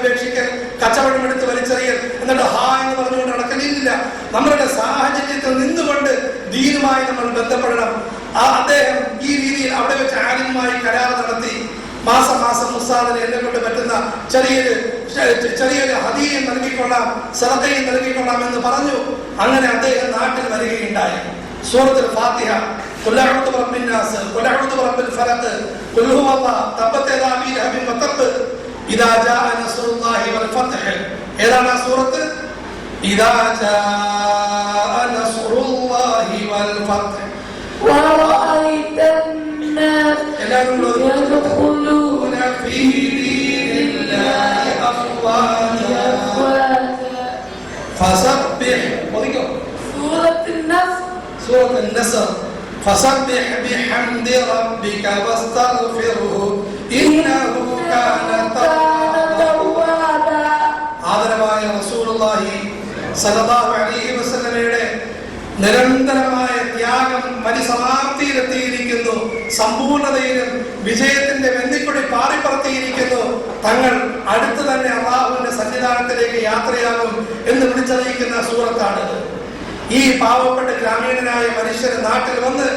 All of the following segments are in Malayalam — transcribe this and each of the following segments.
ഉപേക്ഷിക്കൽ, കച്ചവടം എടുത്ത് വലിച്ചെറിയൽ, എന്നിട്ട് ഹാ എന്ന് പറഞ്ഞുകൊണ്ട് നടക്കലില്ല. നമ്മളുടെ സാഹചര്യത്തിൽ നിന്നുകൊണ്ട് ദീനുമായി നമ്മൾ ബന്ധപ്പെടണം. അദ്ദേഹം ഈ രീതിയിൽ അവിടെ വെച്ച് ആലിമുമായി കരാർ നടത്തി മാസം ഉസ്താദിന് എന്നെ കൊണ്ട് പറ്റുന്ന ചെറിയൊരു ഹദിയയും നൽകിക്കൊള്ളാം, സദഖയും നൽകിക്കൊള്ളാം എന്ന് പറഞ്ഞു. അങ്ങനെ അദ്ദേഹം നാട്ടിൽ വരികയുണ്ടായി. സൂറത്തുൽ ഫാത്തിഹ, ഖുൽ അഊദു ബിറബ്ബിൻ നാസ്, ഖുൽ അഊദു ബിറബ്ബിൽ ഫലഖ്, ഖുൽ ഹുവല്ലാഹ്, തബ്ബത് യദാ അബീ ലഹബിൻ വതബ്ബ്, ഇദാ ജാഅ നസ്റുല്ലാഹി വൽ ഫത്ഹ്. ഏതാണ് ആ സൂറത്ത്? ഇദാ ജാഅ നസ്റുല്ലാഹി വൽ ഫത്ഹ് വറഅയ്ത الناس يدخلون في دين الله أفواجا فسبح. سورة النصر. فسبح بحمد ربك واستغفره إنه كان توابا. ആദരവായ റസൂലുള്ളാഹി സ്വല്ലല്ലാഹു അലൈഹി വസല്ലമയുടെ നിരന്തരമായ ത്യാഗം പരിസമാപ്തിയിലെത്തിയിരിക്കുന്നു. സമ്പൂർണതയിലും വിജയത്തിന്റെ വെന്നിക്കൊടി പാറിപ്പറത്തിയിരിക്കുന്നു. തങ്ങൾ അടുത്ത് തന്നെ അല്ലാഹുവിന്റെ സന്നിധാനത്തിലേക്ക് യാത്രയാകും എന്ന് വിളിച്ചറിയിക്കുന്ന സൂറത്താണിത്. ഈ പാവപ്പെട്ട ഗ്രാമീണനായ മനുഷ്യന് നാട്ടിൽ വന്ന്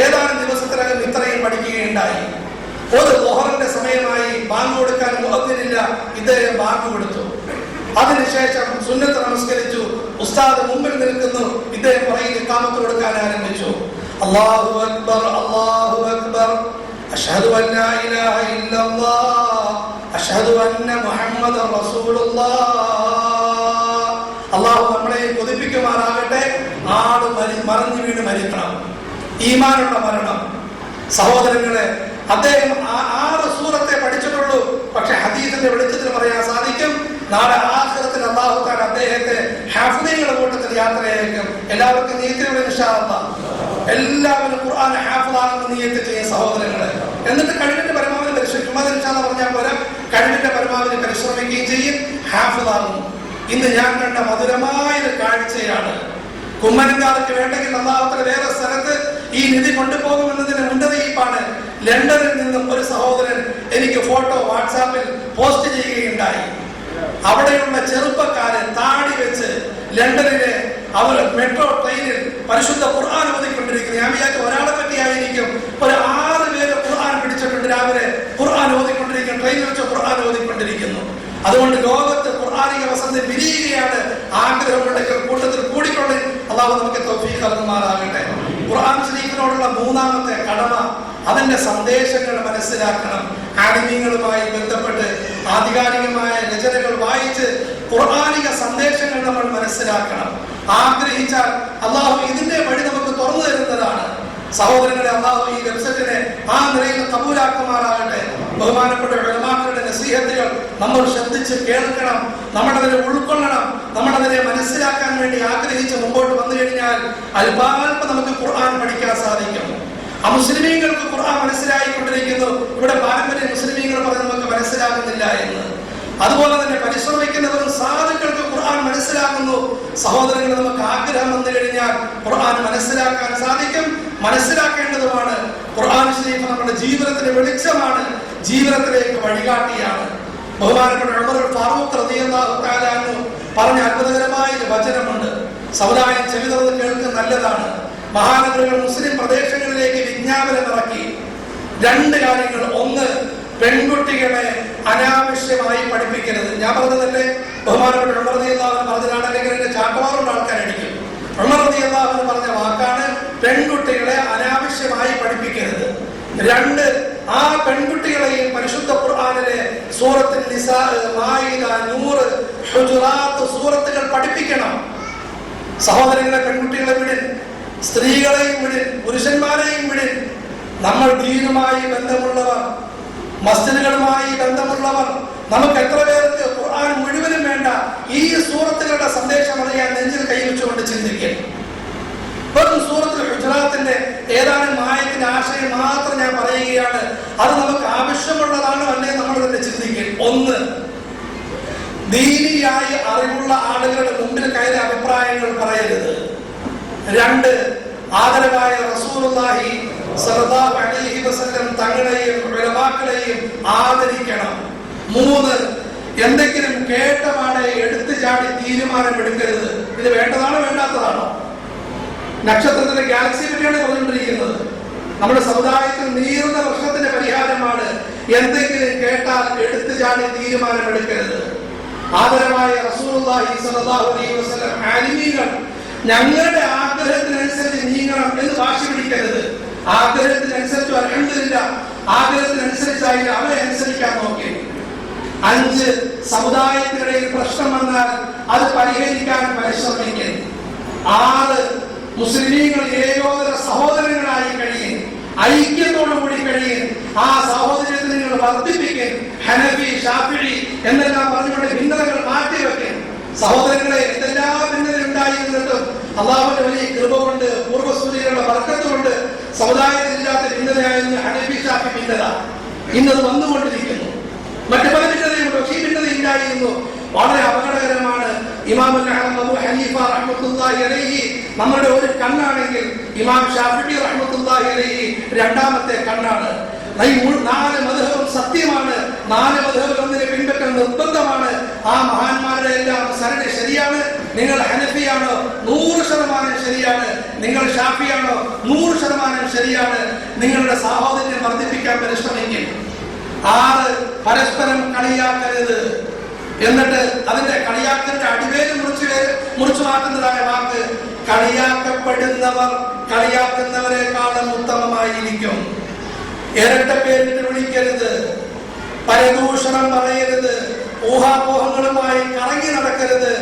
ഏതാനും ദിവസത്തിനകം ഇത്രയും പഠിക്കുകയുണ്ടായി. ഒരു ളുഹറിന്റെ സമയമായി ബാങ്ക് കൊടുക്കാൻ മുഅദ്ദിനില്ല, ഇദ്ദേഹം ബാങ്ക് കൊടുത്തു. അതിനുശേഷം സുന്നത്ത് നമസ്കരിച്ചു. ഉസ്താദ് മുമ്പിൽ നിൽക്കുന്നു, ഇദ്ദേഹം പുറകിൽ ഇഖാമത്ത് കൊടുക്കാൻ ആരംഭിച്ചു. അല്ലാഹു അക്ബർ, അല്ലാഹു അക്ബർ, അശ്ഹദു അൻ ലാ ഇലാഹ ഇല്ലല്ലാഹ്, അശ്ഹദു അന്ന മുഹമ്മദൻ റസൂലുള്ളാഹ്. അല്ലാഹു നമ്മളെ കൊതിപ്പിക്കുമാറാകട്ടെ. ആട് മറിഞ്ഞു വീണ് മരിക്കണം, ഈമാനുള്ള മരണം. സഹോദരങ്ങളെ, അദ്ദേഹം 6 സൂറത്തെ പഠിച്ചിട്ടുള്ളൂ. പക്ഷെ ഹദീസിന്റെ വെളിച്ചത്തിൽ പറയാൻ സാധിക്കും, നാളെ ആഖിറത്തിൽ അല്ലാഹു തആല അദ്ദേഹത്തെ ഹാഫിളുകളുടെ കൂട്ടത്തിൽ യാത്രയായിരിക്കും. എല്ലാവർക്കും നിയത്തുകൾ ഇൻഷാ അല്ലാഹ്. എല്ലാവരും ഖുർആൻ ഹാഫിളാണെന്ന് നിയത്ത് ചെയ്യും സഹോദരങ്ങളെ. എന്നിട്ട് കഴിവിന്റെ പരമാവധി പരിശ്രമിക്കും. ഇൻഷാ അല്ലാഹ് പറഞ്ഞാൽ പോലെ കഴിവിന്റെ പരമാവധി പരിശ്രമിക്കുകയും ചെയ്യും, ഹാഫിളാകും. ഇന്ന് ഞാൻ കണ്ട മധുരമായ ഒരു കാഴ്ചയാണ്. കുമ്മനക്കാർക്ക് വേണ്ടെങ്കിൽ അല്ലാഹു തആല വേറെ സ്ഥലത്ത് ഈ നിധി കൊണ്ടുപോകുമെന്നതിന് മുന്നറിയിപ്പാണ്. ലണ്ടനിൽ നിന്നും ഒരു സഹോദരൻ എനിക്ക് ഫോട്ടോ വാട്സാപ്പിൽ പോസ്റ്റ് ചെയ്യുകയുണ്ടായി. അവിടെയുള്ള ചെറുപ്പക്കാരെ താടി വെച്ച് ലണ്ടനിലെ അവർ മെട്രോ ട്രെയിനിൽ പരിശുദ്ധ ഖുർആൻ ഓതിക്കൊണ്ടിരിക്കുന്നു. ഞാൻ വിചാരിച്ചു ഒരാളെ പറ്റിയായിരിക്കും. ഒരു 6 പേര് ഖുർആൻ പിടിച്ചിട്ടുണ്ട്. രാവിലെ ഖുർആൻ ഓതിക്കൊണ്ടിരിക്കുന്നു, ട്രെയിനിൽ വെച്ച് ഖുർആൻ ഓതിക്കൊണ്ടിരിക്കുന്നു. അതുകൊണ്ട് ലോകത്ത് ഖുർആനിക വസന്തം വിരിയുകയാണ്. ആഗ്രഹമുണ്ടെങ്കിൽ കൂട്ടത്തിൽ കൂടിക്കൊണ്ട് അല്ലാഹു നമുക്ക് തൗഫീഖ് നൽകുമാറാകട്ടെ. ഖുർആൻ ശരീഫിനോടുള്ള 3ാമത്തെ കടമ അതിന്റെ സന്ദേശങ്ങൾ മനസ്സിലാക്കണം. ആലിമീങ്ങളുമായി ബന്ധപ്പെട്ട് ആധികാരികമായ രചനകൾ വായിച്ച് ഖുർആനിക സന്ദേശങ്ങൾ നമ്മൾ മനസ്സിലാക്കണം. ആഗ്രഹിച്ചാൽ അല്ലാഹു ഇതിന്റെ വഴി നമുക്ക് തുറന്നു തരുന്നതാണ്. സഹോദരങ്ങളെ, അല്ലാഹു ഈ വെബ്സൈറ്റിനെ ആ നിലയിൽ കബൂലാക്കുമാറാകട്ടെ. ബഹുമാനപ്പെട്ട ഉലമാക്കളുടെ നസീഹത്തുകൾ നമ്മൾ ശ്രദ്ധിച്ച് കേൾക്കണം, നമ്മളതിനെ ഉൾക്കൊള്ളണം. നമ്മളതിനെ മനസ്സിലാക്കാൻ വേണ്ടി ആഗ്രഹിച്ച് മുമ്പോട്ട് വന്നു കഴിഞ്ഞാൽ അല്പാൽപ്പം നമുക്ക് ഖുർആൻ പഠിക്കാൻ സാധിക്കും. അമുസ്ലിമീങ്ങൾക്ക് ഖുർആൻ മനസ്സിലായിക്കൊണ്ടിരിക്കുന്നു. ഇവിടെ പാരമ്പര്യ മുസ്ലിമീങ്ങൾ പറഞ്ഞ് നമുക്ക് മനസ്സിലാകുന്നില്ല എന്ന്. അതുപോലെ തന്നെ പരിശ്രമിക്കുന്നവരും സാധുക്കൾക്ക് ഖുർആൻ മനസ്സിലാകുന്നു. സഹോദരങ്ങൾ, നമുക്ക് ആഗ്രഹം വന്നു കഴിഞ്ഞാൽ ഖുർആൻ മനസ്സിലാക്കാൻ സാധിക്കും, മനസ്സിലാക്കേണ്ടതുമാണ്. ഖുർആൻ ശരീഫ് നമ്മുടെ ജീവിതത്തിന്റെ വെളിച്ചമാണ്, ജീവിതത്തിലേക്ക് വഴികാട്ടിയാണ്. ബഹുമാനപ്പെട്ട ഉമർ ഫാറൂഖ് റളിയല്ലാഹു തആല അൻഹു പറഞ്ഞ അത്ഭുതകരമായ ഒരു വചനമുണ്ട്. സമുദായം ചെവി തുറന്ന് കേൾക്കുന്നത് നല്ലതാണ്. മഹാനഗരങ്ങൾ മുസ്ലിം പ്രദേശങ്ങളിലേക്ക് വിജ്ഞാപനം ഇറക്കി. 2 കാര്യങ്ങൾ. ഒന്ന്, പെൺകുട്ടികളെ അനാവശ്യമായി പഠിപ്പിക്കരുത്. ഞാൻ പറഞ്ഞതല്ലേ, ബഹുമാനപ്പെട്ട ഉമർ റളിയല്ലാഹു അൻഹു പറഞ്ഞതാണ്. അല്ലെങ്കിൽ എന്റെ ചാട്ടവാറുള്ള ആൾക്കാരടിക്കും. ഉമർ റളിയല്ലാഹു അൻഹു പറഞ്ഞ വാക്കാണ്, പെൺകുട്ടികളെ അനാവശ്യമായി പഠിപ്പിക്കരുത്. 2, ആ പെൺകുട്ടികളെയും പരിശുദ്ധ ഖുർആനിലെ സൂറത്തുൽ നിസാ, മാഇദ, നൂർ, ഹുജറാത്ത് സൂറത്തുകൾ പഠിപ്പിക്കണം. സഹോദരങ്ങളെ, പെൺകുട്ടികളെ വിടിൻ, സ്ത്രീകളെയും വിടിൻ, പുരുഷന്മാരെയും വിടിൻ. നമ്മൾ ദീനുമായി ബന്ധമുള്ളവർ, മസ്ജിദുകളുമായി ബന്ധമുള്ളവർ, നമുക്ക് എത്ര പേർക്ക് ഖുർആൻ മുഴുവനും വേണ്ട ഈ സൂറത്തുകളുടെ സന്ദേശം അറിയാൻ നെഞ്ചിൽ കൈവച്ചുകൊണ്ട് ചിന്തിക്കും. വെറും സൂറത്തുൽ ഹുജറാത്തിന്റെ ഏതാനും ആയത്തിന്റെ ആശയം മാത്രം ഞാൻ പറയുകയാണ്. അത് നമുക്ക് ആവശ്യമുള്ളതാണോ അല്ലേ നമ്മൾ തന്നെ ചിന്തിക്കും. 1, ദീനിയായി അറിവുള്ള ആളുകളുടെ മുമ്പിൽ കയറി അഭിപ്രായങ്ങൾ പറയരുത്. 2, ആദരവായ റസൂലുള്ളാഹി സ്വല്ലല്ലാഹു അലൈഹി വസല്ലം തങ്ങളെയും ഉലമാക്കളെയും ആദരിക്കണം. 3, എന്തെങ്കിലും കേട്ടപാടെ എടുത്തു ചാടി തീരുമാനമെടുക്കരുത്. ഇത് വേണ്ടതാണോ വേണ്ടാത്തതാണോ? നക്ഷത്രത്തിന്റെ ഗാലക്സിയെ പറ്റിയാണ് പറഞ്ഞുകൊണ്ടിരിക്കുന്നത്. നമ്മുടെ സമുദായത്തിൽ നീറുന്ന പ്രശ്നത്തിന്റെ പരിഹാരമാണ് എന്തെങ്കിലും കേട്ടാൽ എടുത്തു ചാടി തീരുമാനമെടുക്കരുത്. ആദരവായ റസൂലുള്ളാഹി സ്വല്ലല്ലാഹു അലൈഹി വസല്ലം ആലിമീങ്ങൾ ഞങ്ങളുടെ ആഗ്രഹത്തിനനുസരിച്ച് നീങ്ങണം എന്ന് വാശി പിടിക്കരുത്. ആഗ്രഹത്തിനനുസരിച്ച് അൽഹംദുലില്ലാഹ്, ആഗ്രഹത്തിനനുസരിച്ചായി അവരെ അനുസരിക്കാൻ നോക്കി. 5 സമുദായത്തിനിടയിൽ പ്രശ്നം വന്നാൽ അത് പരിഹരിക്കാൻ പരിശ്രമിക്കും. 6 മുസ്ലിമീങ്ങൾ ഏകോദര സഹോദരങ്ങളായി കഴിയും, ഐക്യത്തോടുകൂടി കഴിയും. ആ സഹോദര്യത്തിൽ നിങ്ങൾ വർദ്ധിപ്പിക്കും. ഹനഫി, ഷാഫിഈ എന്നെല്ലാം പറഞ്ഞുകൊണ്ട് ഭിന്നതകൾ മാറ്റിവെക്കും. സഹോദരങ്ങളെ, എന്തെല്ലാം ഭിന്നത ഉണ്ടായിരുന്നിട്ടും അള്ളാഹുവിന്റെ വലിയ കൃപ കൊണ്ട്, പൂർവ്വസൂരികളുടെ ബർക്കത്ത് കൊണ്ട് സമുദായത്തിൽ ഇല്ലാത്ത ഭിന്നതയായിരുന്നു ഹനഫി, ഷാഫി ഭിന്നത. ഇന്നത് വന്നുകൊണ്ടിരിക്കുന്നു. മറ്റു പല ഭിന്നതയുണ്ട്, പക്ഷേ ഈ ഭിന്നത ഉണ്ടായിരുന്നു. വളരെ അപകടകരമാണ്. ഇമാം അബൂ ഹനീഫ റഹ്മത്തുള്ളാഹി അലൈഹി നമ്മുടെ ഒരു കണ്ണാണെങ്കിൽ ഇമാം ഷാഫിഈ റഹ്മത്തുള്ളാഹി അലൈഹി രണ്ടാമത്തെ കണ്ണാണ്. 4 മദ്ഹബും സത്യമാണ്. 4 മദ്ഹബിൽ ഒന്നിനെ പിൻപറ്റൽ നിർബന്ധമാണ്. ആ മഹാന്മാരുടെ എല്ലാം സരണി ശരിയാണ്. നിങ്ങൾ ഹനഫിയാണോ 100% ശരിയാണ്. നിങ്ങൾ ഷാഫിയാണോ 100% ശരിയാണ്. നിങ്ങളുടെ സാഹോദര്യം വർദ്ധിപ്പിക്കാൻ പരിശ്രമിക്കും. 6 പരസ്പരം കളിയാക്കരുത്. എന്നിട്ട് അതിന്റെ കളിയാക്കലിന്റെ അടിവേര് മുറിച്ചു മാറ്റുന്നതായ വാക്ക് കളിയാക്കപ്പെടുന്നവർ കളിയാക്കുന്നവരെക്കാളും ഉത്തമമായിരിക്കും. ഇരട്ട പേരിട്ട് വിളിക്കരുത്, പരദൂഷണം പറയരുത്, ഊഹാപോഹങ്ങളുമായി കറങ്ങി നടക്കരുത്.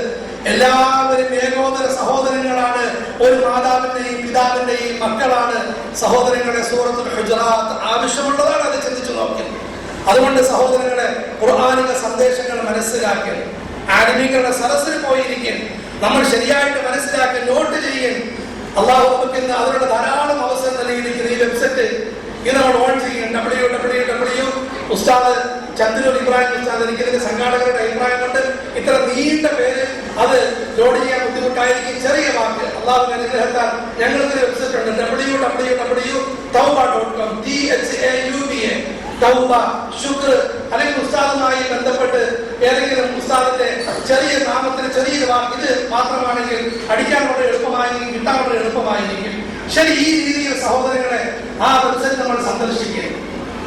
എല്ലാവരും ഏകോദര സഹോദരങ്ങളാണ്. ഒരു മാതാവിന്റെയും പിതാവിന്റെയും മക്കളാണ്. സഹോദരങ്ങളെ, സൂറത്തുൽ ഹുജറാത്ത് ആവശ്യമുള്ളതാണ്. അത് ചിന്തിച്ചു നോക്കി. അതുകൊണ്ട് സഹോദരങ്ങളെ, ഖുർആനിക സന്ദേശങ്ങൾ മനസ്സിലാക്കി ആലിമീങ്ങളുടെ സദസ്സിൽ പോയിരിക്കും. നമ്മൾ ശരിയായിട്ട് മനസ്സിലാക്കി നോട്ട് ചെയ്യും. അള്ളാഹു നമുക്ക് ഇന്ന് അതിനുള്ള ധാരാളം അവസരം നൽകിയിരിക്കുന്ന ഈ വെബ്സൈറ്റ് ഇത് നമ്മൾ ഓൺ ചെയ്യും. www. ഉസ്താദ് ചന്ദ്രൂർ ഇബ്രാഹിം ഉസ്താദ്, എനിക്ക് ഇതിന്റെ സംഘാടകരുടെ അഭിപ്രായം കൊണ്ട് ഇത്ര നീണ്ട പേര് അത് ലോഡ് ചെയ്യാൻ ബുദ്ധിമുട്ടായിരിക്കും. ചെറിയ വാക്ക് അള്ളാഹുവിന്റെ അനുഗ്രഹത്താൽ ഞങ്ങൾക്ക് വെബ്സൈറ്റ് ഉണ്ട്, www.tauba.com. തൗബ, ശുക്ർ, അല്ലെങ്കിൽ ഉസ്താദുമായി ബന്ധപ്പെട്ട് ഏതെങ്കിലും ഉസ്താദിന്റെ ചെറിയ നാമത്തിന് ചെറിയൊരു വാക്ക് ഇത് മാത്രമാണെങ്കിൽ അടിക്കാൻ വളരെ എളുപ്പമായിരിക്കും, കിട്ടാൻ വളരെ എളുപ്പമായിരിക്കും. ശരി, ഈ രീതിയിൽ സഹോദരങ്ങളെ ആ വെബ്സൈറ്റ് നമ്മൾ സന്ദർശിക്കും.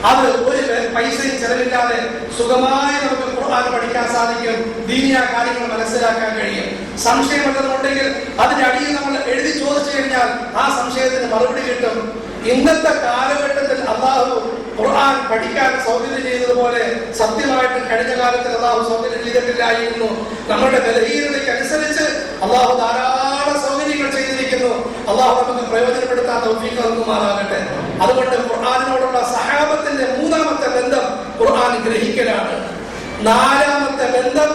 അത് ഒരു പൈസയും ചെലവില്ലാതെ സുഖമായി നമുക്ക് ഖുർആൻ പഠിക്കാൻ സാധിക്കും. ദീനിയാ കാര്യങ്ങൾ മനസ്സിലാക്കാൻ കഴിയും. സംശയം വല്ലതുമുണ്ടെങ്കിൽ അതിന്റെ അടിയിൽ നമ്മൾ എഴുതി ചോദിച്ചു കഴിഞ്ഞാൽ ആ സംശയത്തിന് മറുപടി കിട്ടും. ഇന്നത്തെ കാലഘട്ടത്തിൽ അള്ളാഹു ഖുർആൻ പഠിക്കാൻ സൗകര്യം ചെയ്തതുപോലെ സത്യമായിട്ട് കഴിഞ്ഞ കാലത്തിൽ അള്ളാഹു സൗകര്യം ചെയ്തിട്ടില്ലായിരുന്നു. നമ്മുടെ ബലഹീനതയ്ക്ക് അനുസരിച്ച് അള്ളാഹു ധാരാളം സൗകര്യങ്ങൾ ചെയ്തിരിക്കുന്നു. അള്ളാഹു നമുക്ക് പ്രയോജനപ്പെടുത്താൻ തൗഫീഖ് നൽകുമാറാകട്ടെ. അതുകൊണ്ട് ഖുർആനിനോടുള്ള സഹാബത്തിന്റെ 3ാമത്തെ ബന്ധം ഖുർആൻ ഗ്രഹിക്കലാണ്. 4ാമത്തെ ബന്ധം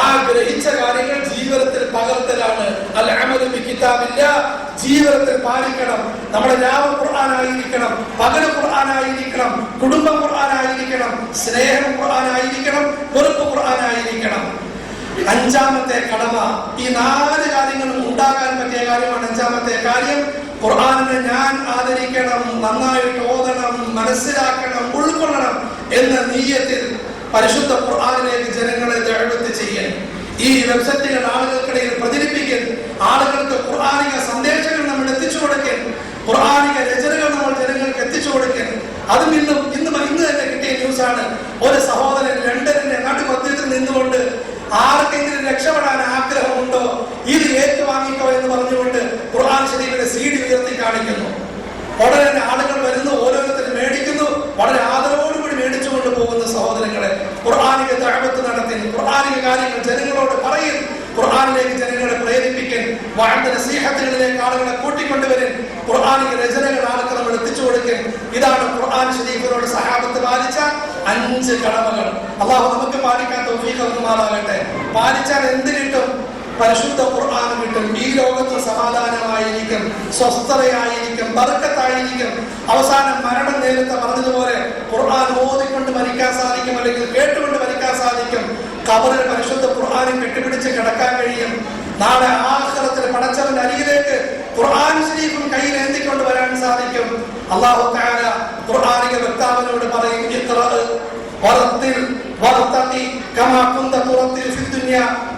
ആ ഗ്രഹിച്ച കാര്യങ്ങൾ ജീവിതത്തിൽ പകർത്തലാണ്. അൽ അമലു ബി കിതാബില്ലാഹ്, ജീവിതത്തിൽ പാലിക്കണം. നമ്മുടെ രാവ് ഖുർആനായിരിക്കണം, പകൽ ഖുർആനായിരിക്കണം, കുടുംബം ഖുർആനായിരിക്കണം, സ്നേഹം ഖുർആനായിരിക്കണം, വെറുപ്പ് ഖുർആനായിരിക്കണം. 5ാമത്തെ കടമ, ഈ 4 കാര്യങ്ങളും ഉണ്ടാകാൻ പറ്റിയ കാര്യമാണ് 5ാമത്തെ കാര്യം. ഖുർആനിനെ ഞാൻ ആദരിക്കണം, നന്നായിട്ട് ഓതണം, മനസ്സിലാക്കണം, ഉൾക്കൊള്ളണം എന്ന നീയത്തിൽ പരിശുദ്ധ ഖുർആനിലേക്ക് ജനങ്ങളെ ദഅവത്ത് ചെയ്യാൻ, ഈ വെബ്സൈറ്റുകൾ ആളുകൾക്കിടയിൽ പ്രചരിപ്പിക്കാൻ, ആളുകൾക്ക് ഖുർആനിക സന്ദേശങ്ങൾ നമ്മൾ എത്തിച്ചു കൊടുക്കാൻ, ഖുർആനിക രചനകൾ നമ്മൾ ജനങ്ങൾക്ക് എത്തിച്ചു കൊടുക്കാൻ. അതും ഇന്ന് തന്നെ കിട്ടിയ ന്യൂസാണ്. ഒരു സഹോദരൻ ലണ്ടനിലെ നടുമധ്യത്തിൽ നിന്നുകൊണ്ട് ആർക്കെങ്കിലും രക്ഷപ്പെടാൻ ആഗ്രഹമുണ്ടോ ഇത് ഏറ്റുവാങ്ങിക്കോ എന്ന് പറഞ്ഞുകൊണ്ട് ഖുർആൻ ശരീഫിന്റെ CD ഉയർത്തി കാണിക്കുന്നു. ഉടനെ ആളുകൾ വരുന്നു, ഓരോരുത്തരും മേടിക്കുന്നു, വളരെ ആദരവോടുകൂടി മേടിച്ചുകൊണ്ട് പോകുന്ന സഹോദരങ്ങളെ ഖുർആനിക ദഅവത്ത് നടത്തി, ഖുർആനിക കാര്യങ്ങൾ ജനങ്ങളോട് പറയും, ഖുർആനിലേക്ക് ജനങ്ങളെ പ്രേരിപ്പിക്കാൻ, വാഴ്ന്ന നസീഹത്തുകളിലേക്ക് ആളുകളെ കൂട്ടിക്കൊണ്ടുവരും, ഖുർആനിക രചനകൾ ആൾക്ക് നമ്മൾ എത്തിച്ചു കൊടുക്കാൻ. ഇതാണ് ഖുർആൻ ശരീഫിനോട് സഹാബത്ത് പാലിച്ച 5 കടമകൾ. അള്ളാഹു നമുക്ക് പാലിക്കാൻ തൗഫീഖ് നൽകുമാറാകട്ടെ. പാലിച്ചാൽ എന്ത് കിട്ടും? പരിശുദ്ധ ഖുർആൻ കിട്ടും. ഈ ലോകത്ത് സമാധാനമായിരിക്കും, സ്വസ്ഥതയായിരിക്കും, ബർക്കത്തായിരിക്കും. അവസാനം മരണം നേരത്തെ പറഞ്ഞതുപോലെ ഖുർആൻ ഓതിക്കൊണ്ട് മരിക്കാൻ സാധിക്കും, അല്ലെങ്കിൽ കേട്ടുകൊണ്ട് മരിക്കാൻ സാധിക്കും. ഖബറിൽ പരിശുദ്ധ ഖുർആനും കെട്ടിപ്പിടിച്ച് കിടക്കാൻ കഴിയും. നാളെ ആഖിറത്തിൽ പടച്ചവന്റെ അരികിലേക്ക് ഖുർആൻ ശരീഫും കയ്യിൽ ഏന്തിക്കൊണ്ട് വരാൻ സാധിക്കും. അല്ലാഹു തആല ഖുർആനിക വക്താവിനോട് പറയും, ഇഖ്റ വറത്തിൽ വർതഖി കമാ കുന്ത തുറത്തിൽ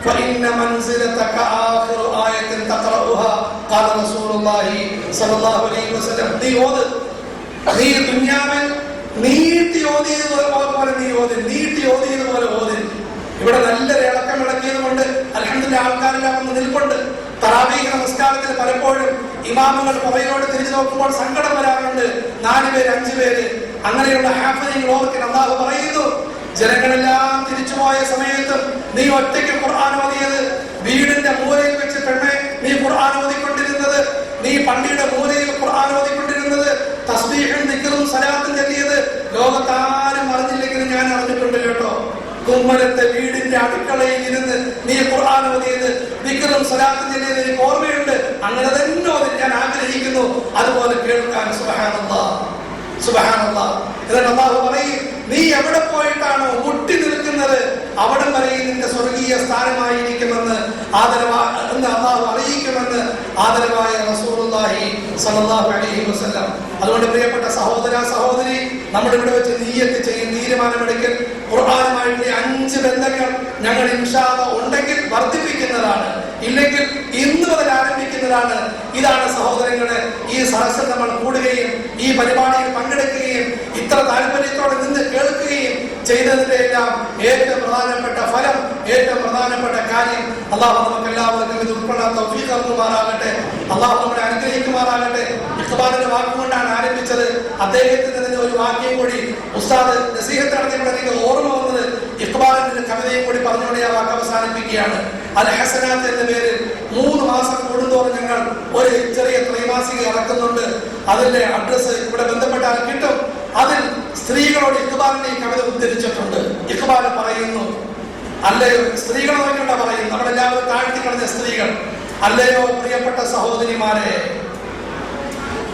فإن منزلتك آخر آية تقرأها قال رسول الله صلى الله عليه وسلم. നീ ദുനിയാവിൽ നീട്ടി ഓതിയതുപോലെ ഓതി. ഇവിടെ നല്ലൊരു ഇളക്കം ഇളക്കിയത് കൊണ്ട് അൽഹംദുലില്ലാഹ് ആൾക്കാരെല്ലാം ഒന്ന് നിൽപ്പുണ്ട്. തറാവീഹ് നമസ്കാരത്തിൽ പലപ്പോഴും ഇമാമുകൾ പുറകിലോട്ട് തിരിച്ചു നോക്കുമ്പോൾ സങ്കടം വരാറുണ്ട്. 4 പേര് 5 പേര് അങ്ങനെയുള്ള ഹാഫിളിങ്ങൾ ഓർക്കാൻ അല്ലാഹു പറയുന്നു, ജനങ്ങളെല്ലാം തിരിച്ചുപോയ സമയത്തും നീ ഒറ്റയ്ക്ക് ഖുർആൻ ഓതിയത്, വീടിന്റെ മൂലയിൽ വെച്ച് പെണ്ണെ നീ ഖുർആൻ ഓതിക്കൊണ്ടിരുന്നത്, നീ പള്ളിയുടെ മൂലയിൽ ഖുർആൻ ഓതിക്കൊണ്ടിരുന്നത്, തസ്ബീഹും ദിക്റും സലാത്തും ചൊല്ലിയത് ലോകത്താരും അറിഞ്ഞില്ലെങ്കിലും ഞാൻ അറിഞ്ഞിട്ടുണ്ട് കേട്ടോ. കുമ്മരത്തെ വീടിന്റെ അടുക്കളയിൽ ഇരുന്ന് നീ ഖുർആൻ ഓതിയത്, ദിക്റും സലാത്തും ചൊല്ലിയത് എനിക്ക് ഓർമ്മയുണ്ട്. അങ്ങനെ തന്നെ ഓതി ഞാൻ ആഗ്രഹിക്കുന്നു അതുപോലെ കേൾക്കാൻ. സുബ്ഹാനല്ലാഹ് സുബ്ഹാനല്ലാഹ്. എന്നിട്ട് അല്ലാഹു പറയും, നീ എവിടെ പോയിട്ടാണോ മുട്ടി നിൽക്കുന്നത് അവിടെ വരെ നിന്റെ സ്വർഗീയ സ്ഥാനമായിരിക്കുമെന്ന് അല്ലാഹു അറിയിക്കുമെന്ന് ആദരവായ റസൂലുള്ളാഹി സ്വല്ലല്ലാഹു അലൈഹി വസല്ലം. അതുകൊണ്ട് പ്രിയപ്പെട്ട സഹോദര സഹോദരി, നമ്മുടെ ഇവിടെ വെച്ച് നിയ്യത്ത് ചെയ്യും, തീരുമാനമെടുക്കൽ. ഖുർആനുമായിട്ട് 5 ബന്ധങ്ങൾ ഞങ്ങൾ ഇൻഷാ അല്ലാഹ് ഉണ്ടെങ്കിൽ വർദ്ധിപ്പിക്കുന്നതാണ്, ഇല്ലെങ്കിൽ ഇന്ന് മുതൽ ആരംഭിക്കുന്നതാണ്. ഇതാണ് സഹോദരങ്ങളെ, ഈ സദസ്സിൽ നമ്മൾ കൂടുകയും ഈ പരിപാടിയിൽ പങ്കെടുക്കുകയും ഇത്ര താല്പര്യത്തോടെ നിന്ന് കേൾക്കുകയും ചെയ്തതിന്റെ എല്ലാം ഏറ്റവും പ്രധാനപ്പെട്ട ഫലം, ഏറ്റവും പ്രധാനപ്പെട്ട കാര്യം അല്ലാഹു നമുക്ക് എല്ലാവർക്കും ഇത് ഉൾക്കൊള്ളാൻ തൗഫീഖ് നൽകുമാറാകട്ടെ. അല്ലാഹു നമ്മളെ അനുഗ്രഹിക്കുമാറാകട്ടെ. ഇഖ്ബാലിന്റെ വാക്കുകൊണ്ടാണ് ആരംഭിച്ചത്. അദ്ദേഹത്തിന്റെ തന്നെ ഒരു വാക്യം കൂടി ഉസ്താദ് നസീഹത്ത് നടത്തിയപ്പോൾ എനിക്ക് ഓർമ്മ വന്നത്, ഇഖ്ബാലിന്റെ കവിതയും കൂടി പറഞ്ഞുകൊണ്ട് ആ വാക്ക് അവസാനിപ്പിക്കുകയാണ്. അൽ ഹസനാത്ത് എന്ന പേരിൽ 3 മാസം കൂടുന്തോറും ഞങ്ങൾ ഒരു ചെറിയ ത്രൈമാസിക ഇറക്കുന്നുണ്ട്. അതിന്റെ അഡ്രസ് ഇവിടെ ബന്ധപ്പെട്ടാൽ കിട്ടും. അതിൽ സ്ത്രീകളോട് ഇഖ്ബാലിന്റെ ഈ കവിത ഉദ്ധരിച്ചിട്ടുണ്ട്. ഇഖ്ബാൽ പറയുന്നു, അല്ലയോ സ്ത്രീകളെ നോക്കിയുള്ള പറയും, നമ്മളെല്ലാവരും താഴ്ത്തിക്കളഞ്ഞ സ്ത്രീകൾ, അല്ലയോ പ്രിയപ്പെട്ട സഹോദരിമാരെ,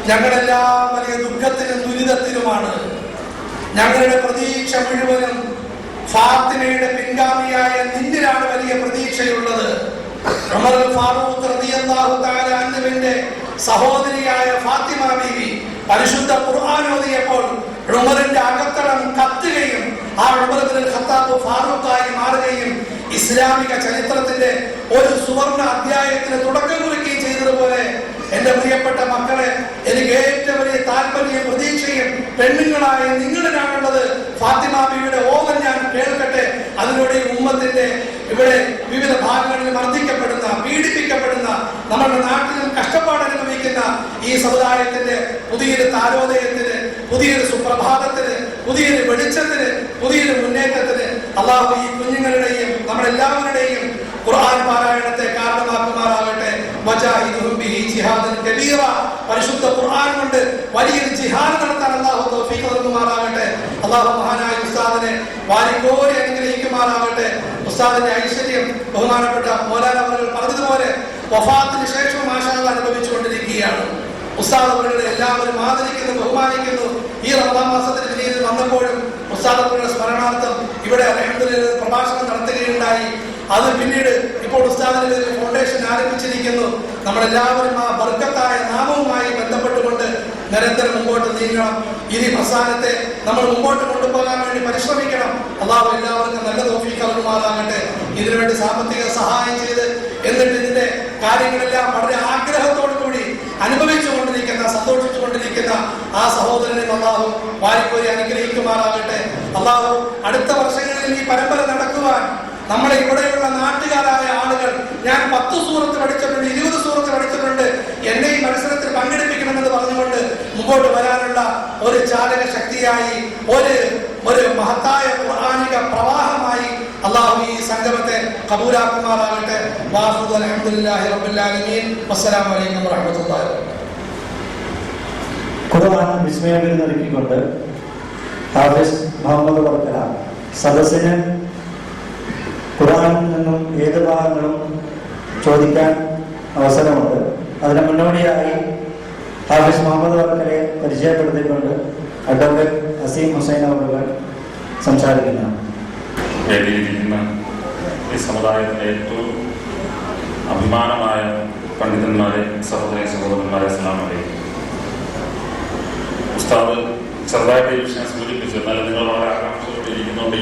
ഞങ്ങളെല്ലാം വലിയ ദുഃഖത്തിനും ദുരിതത്തിനുമാണ്. ഞങ്ങളുടെ പ്രതീക്ഷ മുഴുവനും ഫാത്തിമയുടെ പിൻഗാമിയായ നിന്നിലാണ് വലിയ പ്രതീക്ഷയുള്ളത്. ഉമർ ഫാറൂഖ് റളിയല്ലാഹു തആല അൻഹുവിന്റെ സഹോദരിയായ ഫാത്തിമ ബീവി പരിശുദ്ധ ഖുർആൻ ഓതിയപ്പോൾ ഉമറിന്റെ അകത്തളം കത്തുകയും ആ ഉമർ ഇബ്നുൽ ഖത്താബ് ഫാറൂഖായി മാറുകയും ഇസ്ലാമിക ചരിത്രത്തിന്റെ ഒരു സുവർണ അധ്യായത്തിന് തുടക്കം കുറിക്കുകയും ചെയ്തതുപോലെ എന്റെ പ്രിയപ്പെട്ട മക്കളെ, എനിക്ക് ഏറ്റവും വലിയ താല്പര്യവും പ്രതീക്ഷയും പെണ്ണുങ്ങളായ നിങ്ങളിലാണുള്ളത്. ഫാത്തിമ ബീവിയുടെ ഓവൻ ഞാൻ കേൾക്കട്ടെ. അതിലൂടെ ഈ ഉമ്മത്തിന്റെ ഇവിടെ വിവിധ ഭാഗങ്ങളിൽ മർദ്ദിക്കപ്പെടുന്ന, പീഡിപ്പിക്കപ്പെടുന്ന, നമ്മുടെ നാട്ടിലും കഷ്ടപ്പാട് അനുഭവിക്കുന്ന ഈ സമുദായത്തിന്റെ പുതിയൊരു താരോദയത്തിന്, പുതിയൊരു സുപ്രഭാതത്തിന്, പുതിയൊരു വെളിച്ചത്തിന്, പുതിയൊരു മുന്നേറ്റത്തിന് അല്ലാഹു ഈ കുഞ്ഞുങ്ങളുടെയും നമ്മളെല്ലാവരുടെയും ഖുർആൻ പാരായണത്തെ കാരണമാക്കുമാറാകട്ടെ. വജാഹിദുഹും ബിഹി ജിഹാദൻ കബീറ. പരിശുദ്ധ ഖുർആൻ കൊണ്ട് വലിയൊരു ജിഹാദ് നടത്താൻ അല്ലാഹു തൗഫീഖ് നൽകുമാറാകട്ടെ. അല്ലാഹു മഹാനായ ഉസ്താദിനെ വാരിക്കോരി അനുഗ്രഹിക്കുമാറാകട്ടെ. ഉസ്താദിന്റെ ഐശ്വര്യം ബഹുമാനപ്പെട്ട മൗലാന അവர்கள் പറഞ്ഞതുപോലെ വഫാത്തിന് ശേഷം മാഷാ അല്ലാഹ് അനുഭവിച്ചുകൊണ്ടിരിക്കുകയാണ്. ഉസ്താദ് അവരുടെ എല്ലാവരും ആദരിക്കുന്നു, ബഹുമാനിക്കുന്നു. ഈ റമദാൻ മാസത്തിന് പിന്നീട് വന്നപ്പോഴും ഉസ്താദ് അവരുടെ സ്മരണാർത്ഥം ഇവിടെ അൽഹംദുലില്ലാഹ് പ്രഭാഷണം നടത്തുകയുണ്ടായി. അത് പിന്നീട് ഇപ്പോൾ ഉസ്താദിന്റെ ഫൗണ്ടേഷൻ ആരംഭിച്ചിരിക്കുന്നു. നമ്മളെല്ലാവരും ആ ബർക്കത്തായ നാമവുമായി ബന്ധപ്പെട്ടുകൊണ്ട് നിരന്തരം മുമ്പോട്ട് നീങ്ങണം. ഇനി പ്രസ്ഥാനത്തെ നമ്മൾ മുമ്പോട്ട് കൊണ്ടുപോകാൻ വേണ്ടി പരിശ്രമിക്കണം. അല്ലാഹു എല്ലാവർക്കും നല്ല തൗഫീഖ് നൽകുമാറാകട്ടെ. ഇതിനുവേണ്ടി സാമ്പത്തിക സഹായം ചെയ്ത് എന്നിട്ട് ഇതിന്റെ കാര്യങ്ങളെല്ലാം വളരെ ആഗ്രഹത്തോടു കൂടി അനുഭവിച്ചുകൊണ്ടിരിക്കുന്ന, സന്തോഷിച്ചുകൊണ്ടിരിക്കുന്ന ആ സഹോദരനെ അല്ലാഹു വാരിക്കോരി അനുഗ്രഹിക്കുമാറാകട്ടെ. അല്ലാഹു അടുത്ത വർഷങ്ങളിൽ ഈ പരമ്പര നടക്കുവാൻ നമ്മുടെ ഇവിടെയുള്ള നാട്ടുകാരായ ആളുകൾ, ഞാൻ 10 സൂറത്ത് പഠിച്ചിട്ടുണ്ട്, 20 സൂറത്ത് പഠിച്ചിട്ടുണ്ട്, എന്നെ ഈ മത്സരത്തിൽ പങ്കെടുപ്പിക്കണമെന്ന് പറഞ്ഞുകൊണ്ട് മുമ്പോട്ട് വരാനുള്ള ഒരു ചാലക ശക്തിയായി, ഒരു മഹത്തായ ഖുർആനിക പ്രവാഹമായി അല്ലാഹു ഈ സംഗമത്തെ ഖബൂലാക്കുമാറാകട്ടെ. വാഖിദു അൽഹംദുലില്ലാഹി റബ്ബിൽ ആലമീൻ. വസ്സലാമു അലൈക്കും വറഹ്മത്തുള്ളാഹി വബറകാതുഹു. ഖുർആൻ വിസ്മയം നൽകിക്കൊണ്ട് ഹാഫിസ് മുഹമ്മദ് വർക്കല സദസ്സിന് ഖുർആനിൽ നിന്നും ഏത് ഭാഗങ്ങളും ചോദിക്കാൻ അവസരമുണ്ട്. അതിന് മുന്നോടിയായി ഹാഫിസ് മുഹമ്മദ് വർക്കലെ പരിചയപ്പെടുത്തിക്കൊണ്ട് അഡ്വക്കേറ്റ് അസീം ഹുസൈൻ അവറുകൾ സംസാരിക്കുന്നു. ഈ സമുദായത്തിലെ ഏറ്റവും അഭിമാനമായ പണ്ഡിതന്മാരെ, സഹോദരന്മാരെ, അസ്സലാമു അലൈക്കും. ഉസ്താദ് ചെറുതായിട്ട് ഈ വിഷയം സൂചിപ്പിച്ചു. എന്നാലും നിങ്ങൾ വളരെ ആകാംക്ഷയോടെ ഇരിക്കുന്നതുകൊണ്ട്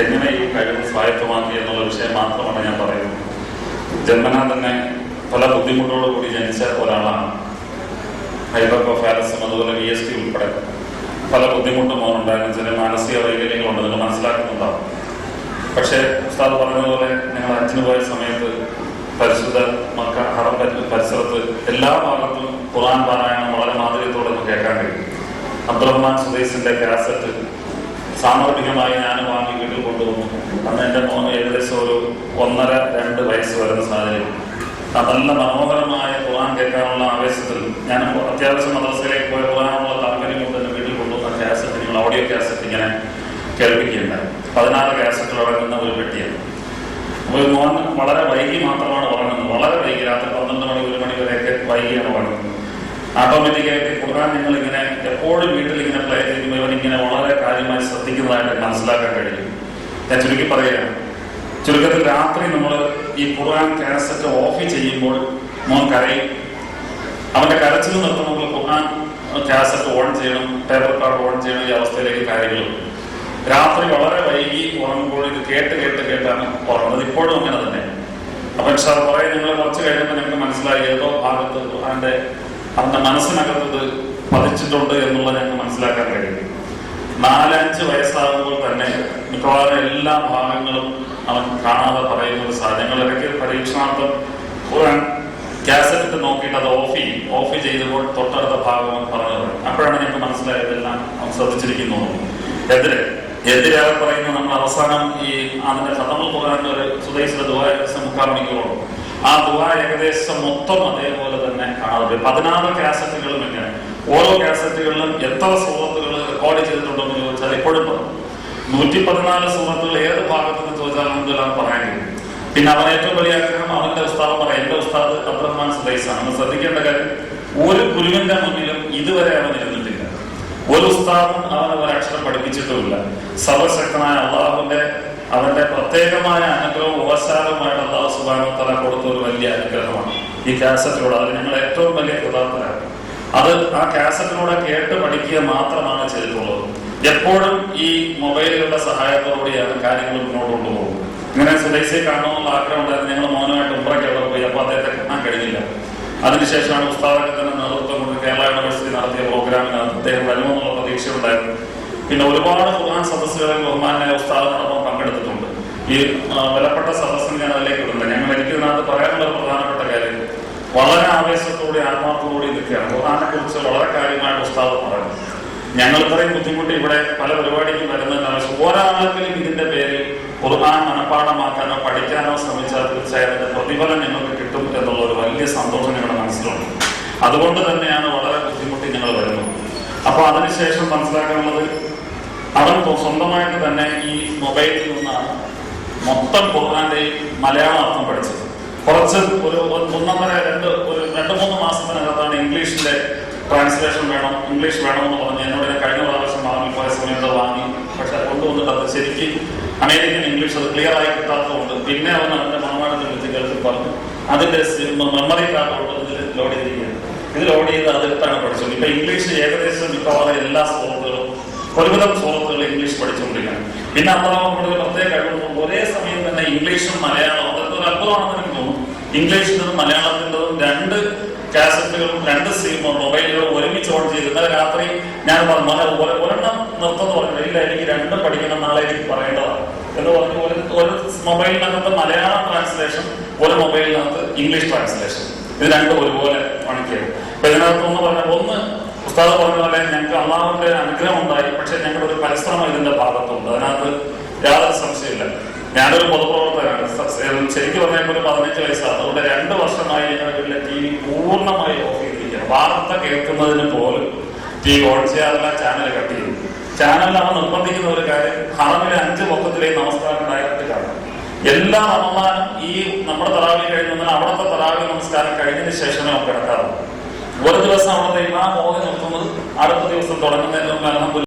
എങ്ങനെ ഈ കഴിവ് സ്വായത്തമാക്കി എന്നുള്ള വിഷയം മാത്രമാണ് ഞാൻ പറയുന്നത്. ജന്മനാ തന്നെ പല ബുദ്ധിമുട്ടോടുകൂടി ജനിച്ച ഒരാളാണ്. ഹൈഡ്രോകോഫാലസും അതുപോലെ VST ഉൾപ്പെടെ പല ബുദ്ധിമുട്ടും മോനുണ്ടായിരുന്നു. ചില മാനസിക വൈകല്യങ്ങളുണ്ട്, നിങ്ങൾ മനസ്സിലാക്കുന്നുണ്ടാവും. പക്ഷേ ഉസ്താദ് പറഞ്ഞതുപോലെ നിങ്ങൾ ഹജ്ജിന് പോയ സമയത്ത് പരിശുദ്ധ മക്ക ഹറം പരിസരത്ത് എല്ലാ ഭാഗത്തും ഖുർആൻ പാരായണം വളരെ മാധുര്യത്തോടെ കേൾക്കാൻ കഴിയും. അബ്ദുറഹ്മാൻ സുദൈസിന്റെ കാസറ്റ് സാമൂഹികമായി ഞാൻ വാങ്ങി വീട്ടിൽ കൊണ്ടുവന്നു. അന്ന് എൻ്റെ മോന് ഏകദേശം ഒരു 1.5-2 വയസ്സ് വരുന്ന സാഹചര്യം. നല്ല മനോഹരമായ ഖുർആൻ കേൾക്കാനുള്ള ആവേശത്തിൽ ഞാൻ അത്യാവശ്യം മദ്രസയിലേക്ക് പോയ ഖുർആനുള്ള താല്പര്യം കൊണ്ട് തന്നെ വീട്ടിൽ കൊണ്ടുവന്ന കാസറ്റ്, നിങ്ങൾ ഓഡിയോ കാസറ്റ് ഇങ്ങനെ കേൾപ്പിക്കുകയുണ്ടായി. 16 കാസറ്റുകൾ അടങ്ങുന്ന ഒരു പെട്ടിയാണ്. ഒരു മോൻ വളരെ വൈകി മാത്രമാണ് ഉറങ്ങുന്നത്. വളരെ വൈകി, രാത്രി 12 മണി 1 മണി വരെയൊക്കെ വൈകിയാണ് ഉറങ്ങുന്നത്. ഓട്ടോമാറ്റിക്കായിട്ട് ഖുർആൻ നിങ്ങൾ ഇങ്ങനെ എപ്പോഴും വീട്ടിൽ ഇങ്ങനെ പ്ലേ ചെയ്യുമ്പോൾ ഇവനിങ്ങനെ വളരെ കാര്യമായി ശ്രദ്ധിക്കുന്നതായിട്ട് മനസ്സിലാക്കാൻ കഴിയും. ഞാൻ ചുരുക്കി പറയുകയാണ്. ചുരുക്കത്തിൽ രാത്രി നമ്മൾ ഈ ഖുർആൻ കാസറ്റ് ഓഫ് ചെയ്യുമ്പോൾ മോൻ കരയും. അവന്റെ കരച്ചിൽ നിർത്തണമെങ്കിൽ ഖുർആൻ കാസറ്റ് ഓൺ ചെയ്യണം, ടേപ്പ് റെക്കോർഡ് ഓൺ ചെയ്യണം. ഈ അവസ്ഥയിലേക്ക് കാര്യങ്ങളും രാത്രി വളരെ വൈകി ഉറങ്ങുമ്പോൾ ഇത് കേട്ടാണ് ഉറങ്ങുന്നത്. ഇപ്പോഴും അങ്ങനെ തന്നെ. അപ്പൊ പറയും, നിങ്ങൾ കുറച്ച് കഴിഞ്ഞപ്പോൾ ഞങ്ങൾക്ക് മനസ്സിലായി ഏതോ ഭാഗത്ത് അവന്റെ മനസ്സിനകത്ത് ഇത് പതിച്ചിട്ടുണ്ട് എന്നുള്ള ഞങ്ങൾക്ക് മനസ്സിലാക്കാൻ കഴിയും. 4-5 വയസ്സാകുമ്പോൾ തന്നെ മിക്കവാറും എല്ലാ ഭാഗങ്ങളും അവൻ കാണാതെ പറയുന്ന ഒരു സാധനം. ഞങ്ങൾ ഇടയ്ക്ക് പരീക്ഷണാർത്ഥം ഖുർആൻ കാസറ്റ് നോക്കിയിട്ട് അത് ഓഫ് ചെയ്തപ്പോൾ തൊട്ടടുത്ത ഭാഗം പറഞ്ഞത്. അപ്പോഴാണ് ഞങ്ങൾക്ക് മനസ്സിലായതെല്ലാം അവൻ ശ്രദ്ധിച്ചിരിക്കുന്നു. എതിരെ പറയുന്നത് നമ്മൾ അവസാനം ഈ അതിന്റെ ഖതമുൽ ഖുർആനിന്റെ ഒരു സുദൈസിന്റെ ദുആ ഏകദേശം 3/4 മണിക്കൂറോളം. ആ ദുആ ഏകദേശം മൊത്തം അതേപോലെ തന്നെ കാണാറുണ്ട്. 16 കാസറ്റുകളും ഇങ്ങനെ ഓരോ കാസറ്റുകളിലും എത്ര സൂറത്തുകൾ റെക്കോർഡ് ചെയ്തിട്ടുണ്ടെന്ന് ചോദിച്ചാൽ ഇപ്പോഴും പറഞ്ഞു 114 സൂറത്തുകൾ ഏത് ഭാഗത്തുനിന്ന് ചോദിച്ചാൽ എന്തെല്ലാം പറയാൻ കഴിയും. പിന്നെ അവൻ ഏറ്റവും വലിയ ആഗ്രഹം അവന്റെ ഉസ്താദ് പറയാം. എന്റെ ഉസ്താദ് അബ്ദുറഹ്മാൻ സുദൈസാണ്. നമ്മൾ ശ്രദ്ധിക്കേണ്ട കാര്യം, ഒരു ഗുരുവിന്റെ മുന്നിലും ഇതുവരെ അവൻ ഇരുന്നിട്ടില്ല. ഒരു ഉസ്താദും അവനെ ഒരക്ഷരം പഠിപ്പിച്ചിട്ടുമില്ല. സർവശക്തനായ അവന്റെ പ്രത്യേകമായ അനുഗ്രഹവും ഉപസാരവുമായിട്ട് അല്ലാഹു സുബ്ഹാനഹു വ തആല കൊടുത്ത ഒരു വലിയ അനുഗ്രഹമാണ് ഈ കാസറ്റിലൂടെ. അത് ഞങ്ങൾ ഏറ്റവും വലിയ കൃതാർത്ഥരാണ്. അത് ആ കാസറ്റിലൂടെ കേട്ട് പഠിക്കുക മാത്രമാണ് ചെയ്തിട്ടുള്ളത്. എപ്പോഴും ഈ മൊബൈലുകളുടെ സഹായത്തോടുകൂടിയാണ് കാര്യങ്ങൾ മുന്നോട്ട് കൊണ്ടുപോകുന്നത്. ഇങ്ങനെ സുദൈസിയെ കാണണമെന്നുള്ള ആഗ്രഹം ഉണ്ടായിരുന്നു. ഞങ്ങൾ മോനുമായിട്ട് ഉംറയ്ക്ക് അവിടെ പോയി. അപ്പോൾ അദ്ദേഹത്തെ കാണാൻ കഴിഞ്ഞില്ല. അതിനുശേഷമാണ് ഉസ്താദിന്റെ തന്നെ നേതൃത്വം കൊണ്ട് കേരള യൂണിവേഴ്സിറ്റി നടത്തിയ പ്രോഗ്രാമിനകത്ത് അദ്ദേഹം വരുമെന്നുള്ള പ്രതീക്ഷ ഉണ്ടായിരുന്നു. പിന്നെ ഒരുപാട് ഖുർആൻ സദസ്സുകളിൽ ബഹുമാനായ ഉസ്താദിനോടൊപ്പം പങ്കെടുത്തിട്ടുണ്ട്. ഈ വിലപ്പെട്ട സദസ്സിന് ഞാൻ അതിലേക്ക് ഇടുന്നത്. ഞങ്ങൾ എനിക്കിതിനകത്ത് പറയാനുള്ള ഒരു പ്രധാനപ്പെട്ട കാര്യം, വളരെ ആവേശത്തോടെ ആത്മാർത്ഥത്തോടെ നിൽക്കുകയാണ്. ഖുർആനെ കുറിച്ച് വളരെ കാര്യമായിട്ട് ഉസ്താദ് പറയുന്നു. ഞങ്ങൾ ഇത്രയും ബുദ്ധിമുട്ടി ഇവിടെ പല പരിപാടിക്കും വരുന്നതിന് ആവശ്യം ഒരാളെങ്കിലും ഇതിന്റെ പേരിൽ ഖുർആൻ മനഃപ്പാഠമാക്കാനോ പഠിക്കാനോ ശ്രമിച്ചാൽ തീർച്ചയായും അതിന്റെ പ്രതിഫലം ഞങ്ങൾക്ക് കിട്ടും എന്നുള്ള ഒരു വലിയ സന്തോഷം ഞങ്ങളുടെ മനസ്സിലുണ്ട്. അതുകൊണ്ട് തന്നെയാണ് വളരെ ബുദ്ധിമുട്ടി ഞങ്ങൾ വരുന്നത്. അപ്പൊ അതിനുശേഷം മനസ്സിലാക്കാനുള്ളത്, അവൻ സ്വന്തമായിട്ട് തന്നെ ഈ മൊബൈലിൽ നിന്നാണ് മൊത്തം ഖുർആന്റെയും മലയാളം അർത്ഥം പഠിച്ചത്. കുറച്ച് ഒരു 1.5-2-3 മാസത്തിനകത്താണ് ഇംഗ്ലീഷിന്റെ ട്രാൻസ്ലേഷൻ ഇംഗ്ലീഷ് വേണമെന്ന് പറഞ്ഞ് എന്നോട് കഴിഞ്ഞ പ്രാവശ്യം വാങ്ങി പോയ സമയത്ത് വാങ്ങി. പക്ഷെ കൊണ്ടുവന്നിട്ട് അത് ശരിക്കും അമേരിക്കൻ ഇംഗ്ലീഷ് അത് ക്ലിയർ ആയി കിട്ടാത്തതുകൊണ്ട് പിന്നെ അവന്റെ മണവാളത്തിൽ വിളിച്ച് കേൾക്കി പറഞ്ഞു അതിന്റെ മെമ്മറി കാർഡുകൊണ്ട് ഇതിൽ ലോഡ് ചെയ്തിരിക്കുകയാണ്. ഇത് ലോഡ് ചെയ്ത് അതെടുത്താണ് പഠിച്ചത്. ഇപ്പൊ ഇംഗ്ലീഷ് ഏകദേശം മിക്കവാറും എല്ലാ സുഹൃത്തുക്കളും ഒരുവിധം സുഹൃത്തുക്കൾ ഇംഗ്ലീഷ് പഠിച്ചുകൊണ്ടിരിക്കുകയാണ്. പിന്നെ അബ്ദുറഹ്മാൻ പ്രത്യേക കഴിവ് ഒരേ സമയം തന്നെ ഇംഗ്ലീഷും മലയാളവും, അതൊക്കെ ഒരു അത്ഭുതമാണെന്ന് എനിക്ക് തോന്നുന്നു. ഇംഗ്ലീഷിൻ്റെതും മലയാളത്തിൻ്റെതും 2 കാസറ്റുകളും 2 മൊബൈലുകളും ഒരുമിച്ച് ഓൺ ചെയ്ത് ഇന്നലെ രാത്രി ഞാൻ പറഞ്ഞു ഒരെണ്ണം നിർത്തുന്നു പറഞ്ഞു. ഇല്ല, എനിക്ക് 2 പഠിക്കണം, നാളെ എനിക്ക് പറയേണ്ടതാണ് എന്ന് പറഞ്ഞു. ഒരു മൊബൈലിനകത്ത് മലയാളം ട്രാൻസ്ലേഷൻ, ഒരു മൊബൈലിനകത്ത് ഇംഗ്ലീഷ് ട്രാൻസ്ലേഷൻ, ഇത് 2 ഒരുപോലെ പണിക്കുകയാണ്. അപ്പൊ ഇതിനകത്തൊന്ന് പറഞ്ഞാൽ, ഒന്ന് ഉസ്താദ് പറഞ്ഞ പോലെ ഞങ്ങൾക്ക് അള്ളാഹുവിന്റെ അനുഗ്രഹം ഉണ്ടായി. പക്ഷെ ഞങ്ങളുടെ ഒരു പരിശ്രമം ഇതിന്റെ ഭാഗത്തുണ്ട്. അതിനകത്ത് യാതൊരു സംശയമില്ല. ഞാനൊരു പൊതുപ്രവർത്തകനാണ്. ശരിക്കും പറഞ്ഞാൽ ഒരു 15 വയസ്സാണ്. അതുകൊണ്ട് 2 വർഷമായി ഞങ്ങളുടെ വീട്ടിലെ TV പൂർണ്ണമായി ഓഫ് ചെയ്തിരിക്കുകയാണ്. വാർത്ത കേൾക്കുന്നതിന് പോലും TV ഓൺ ചെയ്യാറില്ല, ചാനൽ കട്ട് ചെയ്യും. ചാനലിൽ അവൻ നിർബന്ധിക്കുന്ന ഒരു കാര്യം, ഹറമിലെ 5 വഖത്തിലെയും നമസ്കാരം ഡയറക്റ്റ് കാണും. എല്ലാ റമദാനും ഈ നമ്മുടെ തറാവീഹ് കഴിഞ്ഞാൽ അവിടുത്തെ തറാവീഹ് നമസ്കാരം കഴിഞ്ഞതിന് ശേഷമേ അവൻ കിടക്കാറുള്ളൂ. ഒരു ദിവസം അവിടുത്തെ ഇമാം ഓതി നിർത്തുന്നത് അടുത്ത ദിവസം തുടങ്ങുന്നതിന് മുമ്പ്